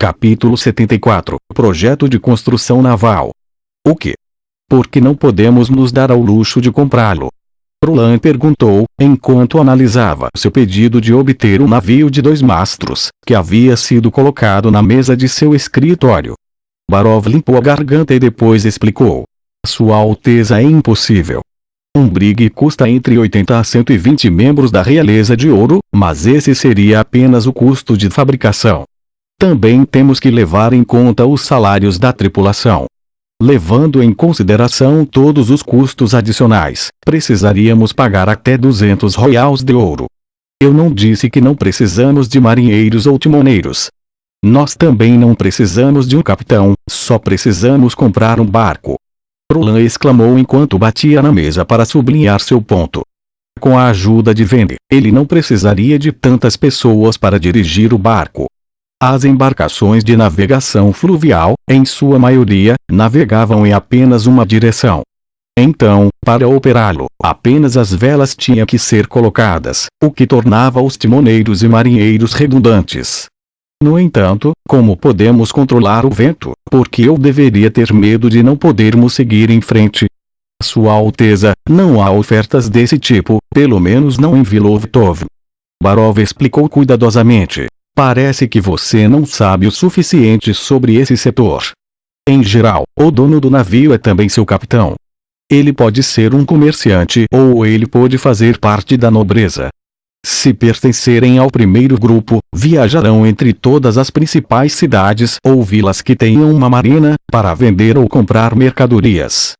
Capítulo 74 – Projeto de construção naval. O que? Por que não podemos nos dar ao luxo de comprá-lo? Roland perguntou, enquanto analisava seu pedido de obter um navio de 2 mastros, que havia sido colocado na mesa de seu escritório. Barov limpou a garganta e depois explicou. Sua Alteza, é impossível. Um brig custa entre 80 a 120 membros da realeza de ouro, mas esse seria apenas o custo de fabricação. Também temos que levar em conta os salários da tripulação. Levando em consideração todos os custos adicionais, precisaríamos pagar até 200 royals de ouro. Eu não disse que não precisamos de marinheiros ou timoneiros. Nós também não precisamos de um capitão, só precisamos comprar um barco. Roland exclamou enquanto batia na mesa para sublinhar seu ponto. Com a ajuda de Vende, ele não precisaria de tantas pessoas para dirigir o barco. As embarcações de navegação fluvial, em sua maioria, navegavam em apenas uma direção. Então, para operá-lo, apenas as velas tinham que ser colocadas, o que tornava os timoneiros e marinheiros redundantes. No entanto, como podemos controlar o vento, porque eu deveria ter medo de não podermos seguir em frente? Sua Alteza, não há ofertas desse tipo, pelo menos não em Vilovtov. Barov explicou cuidadosamente. Parece que você não sabe o suficiente sobre esse setor. Em geral, o dono do navio é também seu capitão. Ele pode ser um comerciante ou ele pode fazer parte da nobreza. Se pertencerem ao primeiro grupo, viajarão entre todas as principais cidades ou vilas que tenham uma marina, para vender ou comprar mercadorias.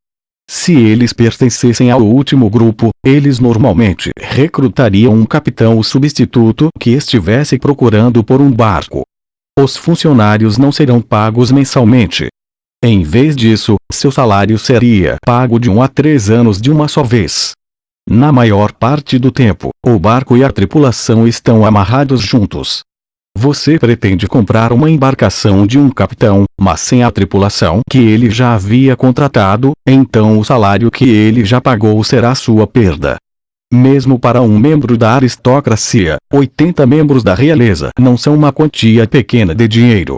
Se eles pertencessem ao último grupo, eles normalmente recrutariam um capitão ou substituto que estivesse procurando por um barco. Os funcionários não serão pagos mensalmente. Em vez disso, seu salário seria pago de 1 a 3 anos de uma só vez. Na maior parte do tempo, o barco e a tripulação estão amarrados juntos. Você pretende comprar uma embarcação de um capitão, mas sem a tripulação que ele já havia contratado, então o salário que ele já pagou será sua perda. Mesmo para um membro da aristocracia, 80 membros da realeza não são uma quantia pequena de dinheiro.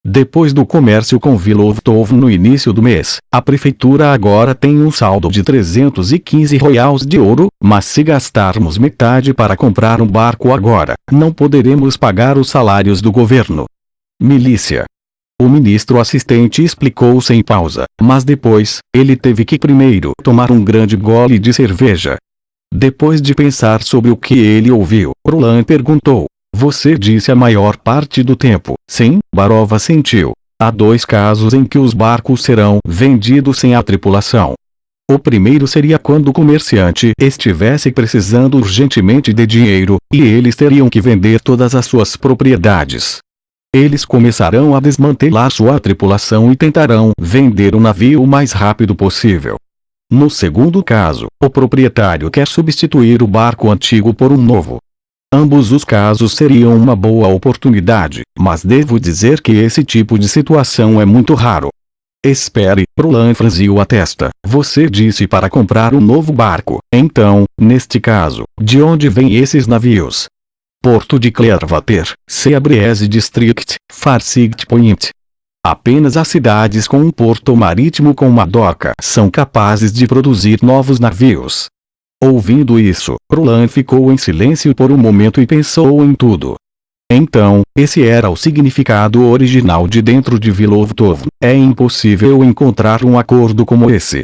Depois do comércio com Vilovtov no início do mês, a prefeitura agora tem um saldo de 315 royals de ouro, mas se gastarmos metade para comprar um barco agora, não poderemos pagar os salários do governo. Milícia. O ministro assistente explicou sem pausa, mas depois, ele teve que primeiro tomar um grande gole de cerveja. Depois de pensar sobre o que ele ouviu, Roland perguntou. Você disse a maior parte do tempo. Sim, Barov assentiu. Há 2 casos em que os barcos serão vendidos sem a tripulação. O primeiro seria quando o comerciante estivesse precisando urgentemente de dinheiro, e eles teriam que vender todas as suas propriedades. Eles começarão a desmantelar sua tripulação e tentarão vender o navio o mais rápido possível. No segundo caso, o proprietário quer substituir o barco antigo por um novo. Ambos os casos seriam uma boa oportunidade, mas devo dizer que esse tipo de situação é muito raro. Espere, Roland franziu a testa. Você disse para comprar um novo barco. Então, neste caso, de onde vêm esses navios? Porto de Clearwater, Seabrieze District, Farsight Point. Apenas as cidades com um porto marítimo com uma doca são capazes de produzir novos navios. Ouvindo isso, Roland ficou em silêncio por um momento e pensou em tudo. Então, esse era o significado original de dentro de Vilovtov. É impossível encontrar um acordo como esse.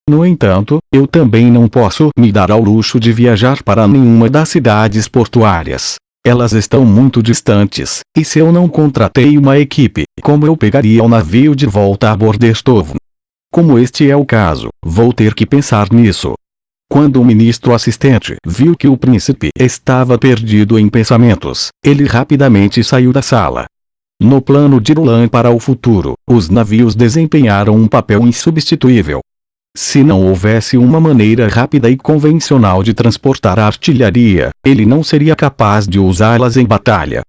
No entanto, eu também não posso me dar ao luxo de viajar para nenhuma das cidades portuárias. Elas estão muito distantes, e se eu não contratei uma equipe, como eu pegaria o navio de volta a Bordestov? Como este é o caso, vou ter que pensar nisso. Quando o ministro assistente viu que o príncipe estava perdido em pensamentos, ele rapidamente saiu da sala. No plano de Roland para o futuro, os navios desempenharam um papel insubstituível. Se não houvesse uma maneira rápida e convencional de transportar a artilharia, ele não seria capaz de usá-las em batalha.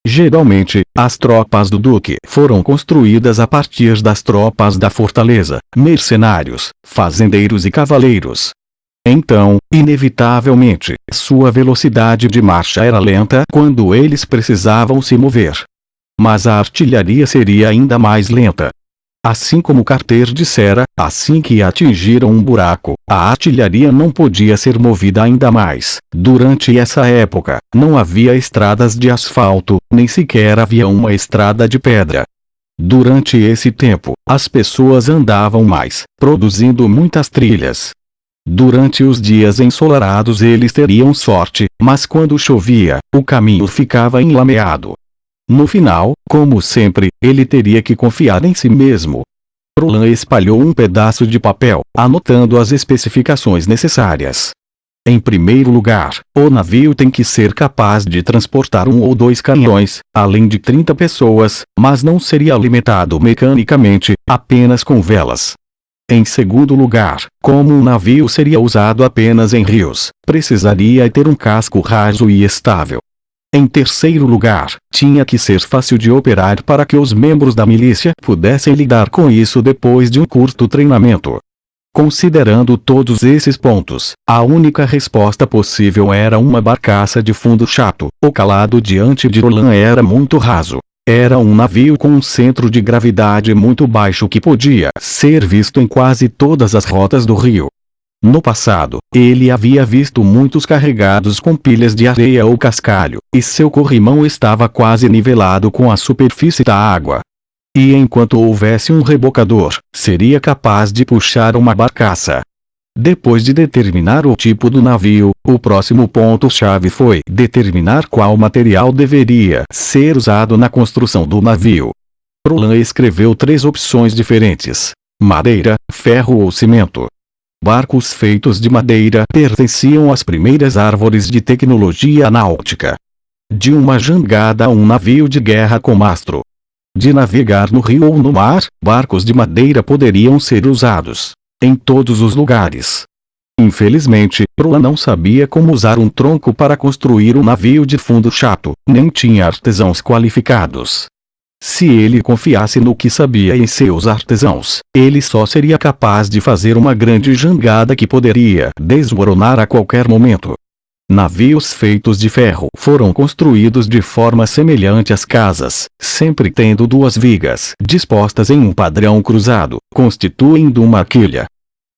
Geralmente, as tropas do duque foram construídas a partir das tropas da fortaleza, mercenários, fazendeiros e cavaleiros. Então, inevitavelmente, sua velocidade de marcha era lenta quando eles precisavam se mover. mas a artilharia seria ainda mais lenta. Assim como Carter dissera, assim que atingiram um buraco, a artilharia não podia ser movida ainda mais. Durante essa época, não havia estradas de asfalto, nem sequer havia uma estrada de pedra. Durante esse tempo, as pessoas andavam mais, produzindo muitas trilhas. Durante os dias ensolarados eles teriam sorte, mas quando chovia, o caminho ficava enlameado. No final, como sempre, ele teria que confiar em si mesmo. Roland espalhou um pedaço de papel, anotando as especificações necessárias. Em primeiro lugar, o navio tem que ser capaz de transportar 1 ou 2 canhões, além de 30 pessoas, mas não seria alimentado mecanicamente, apenas com velas. Em segundo lugar, como o navio seria usado apenas em rios, precisaria ter um casco raso e estável. Em terceiro lugar, tinha que ser fácil de operar para que os membros da milícia pudessem lidar com isso depois de um curto treinamento. Considerando todos esses pontos, a única resposta possível era uma barcaça de fundo chato. O calado diante de Roland era muito raso. Era um navio com um centro de gravidade muito baixo que podia ser visto em quase todas as rotas do rio. No passado, ele havia visto muitos carregados com pilhas de areia ou cascalho, e seu corrimão estava quase nivelado com a superfície da água. E enquanto houvesse um rebocador, seria capaz de puxar uma barcaça. Depois de determinar o tipo do navio, o próximo ponto-chave foi determinar qual material deveria ser usado na construção do navio. Roland escreveu 3 opções diferentes: madeira, ferro ou cimento. Barcos feitos de madeira pertenciam às primeiras árvores de tecnologia náutica. De uma jangada a um navio de guerra com mastro. De navegar no rio ou no mar, barcos de madeira poderiam ser usados em todos os lugares. Infelizmente, Roland não sabia como usar um tronco para construir um navio de fundo chato, nem tinha artesãos qualificados. Se ele confiasse no que sabia em seus artesãos, ele só seria capaz de fazer uma grande jangada que poderia desmoronar a qualquer momento. Navios feitos de ferro foram construídos de forma semelhante às casas, sempre tendo 2 vigas dispostas em um padrão cruzado, constituindo uma quilha.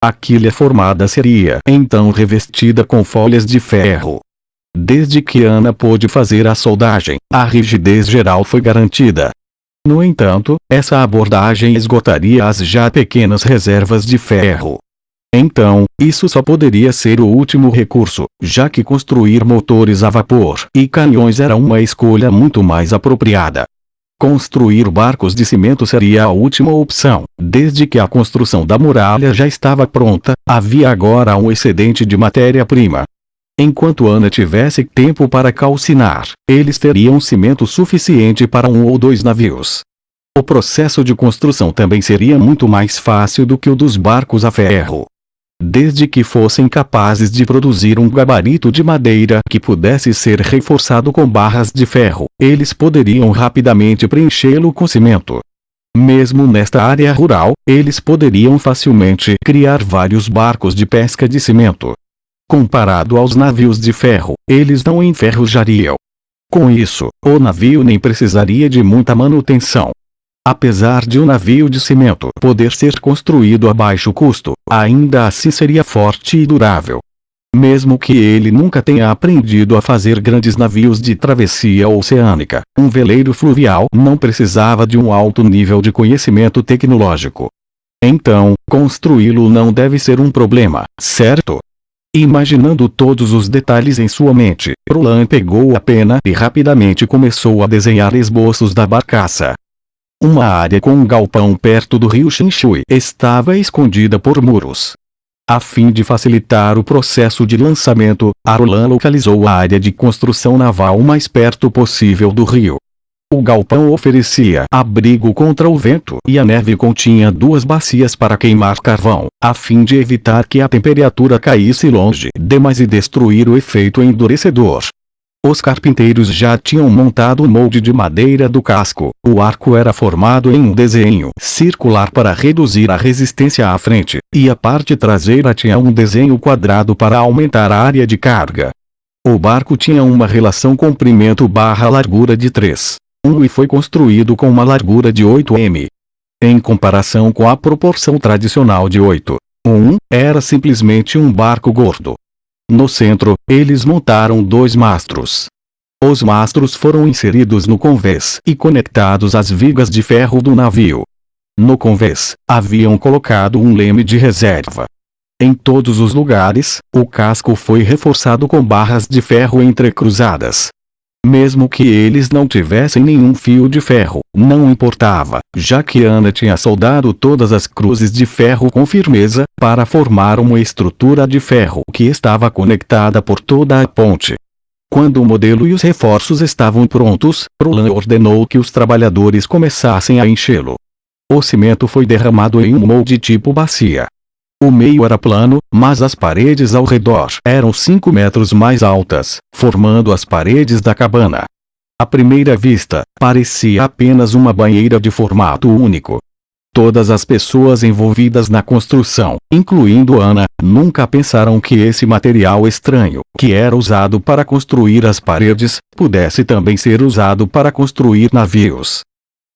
A quilha formada seria então revestida com folhas de ferro. Desde que Ana pôde fazer a soldagem, a rigidez geral foi garantida. No entanto, essa abordagem esgotaria as já pequenas reservas de ferro. Então, isso só poderia ser o último recurso, já que construir motores a vapor e canhões era uma escolha muito mais apropriada. Construir barcos de cimento seria a última opção. Desde que a construção da muralha já estava pronta, havia agora um excedente de matéria-prima. Enquanto Ana tivesse tempo para calcinar, eles teriam cimento suficiente para 1 ou 2 navios. O processo de construção também seria muito mais fácil do que o dos barcos a ferro. Desde que fossem capazes de produzir um gabarito de madeira que pudesse ser reforçado com barras de ferro, eles poderiam rapidamente preenchê-lo com cimento. Mesmo nesta área rural, eles poderiam facilmente criar vários barcos de pesca de cimento. Comparado aos navios de ferro, eles não enferrujariam. Com isso, o navio nem precisaria de muita manutenção. Apesar de um navio de cimento poder ser construído a baixo custo, ainda assim seria forte e durável. Mesmo que ele nunca tenha aprendido a fazer grandes navios de travessia oceânica, um veleiro fluvial não precisava de um alto nível de conhecimento tecnológico. Então, construí-lo não deve ser um problema, certo? Imaginando todos os detalhes em sua mente, Roland pegou a pena e rapidamente começou a desenhar esboços da barcaça. Uma área com um galpão perto do rio Xinshui estava escondida por muros. A fim de facilitar o processo de lançamento, Roland localizou a área de construção naval o mais perto possível do rio. O galpão oferecia abrigo contra o vento e a neve continha 2 bacias para queimar carvão, a fim de evitar que a temperatura caísse longe demais e destruir o efeito endurecedor. Os carpinteiros já tinham montado o molde de madeira do casco. O arco era formado em um desenho circular para reduzir a resistência à frente, e a parte traseira tinha um desenho quadrado para aumentar a área de carga. O barco tinha uma relação comprimento/largura de 3. e foi construído com uma largura de 8 m. Em comparação com a proporção tradicional de 8:1, era simplesmente um barco gordo. No centro, eles montaram 2 mastros. Os mastros foram inseridos no convés e conectados às vigas de ferro do navio. No convés, haviam colocado um leme de reserva. Em todos os lugares, o casco foi reforçado com barras de ferro entrecruzadas. Mesmo que eles não tivessem nenhum fio de ferro, não importava, já que Ana tinha soldado todas as cruzes de ferro com firmeza, para formar uma estrutura de ferro que estava conectada por toda a ponte. Quando o modelo e os reforços estavam prontos, Roland ordenou que os trabalhadores começassem a enchê-lo. O cimento foi derramado em um molde tipo bacia. O meio era plano, mas as paredes ao redor eram 5 metros mais altas, formando as paredes da cabana. À primeira vista, parecia apenas uma banheira de formato único. Todas as pessoas envolvidas na construção, incluindo Ana, nunca pensaram que esse material estranho, que era usado para construir as paredes, pudesse também ser usado para construir navios.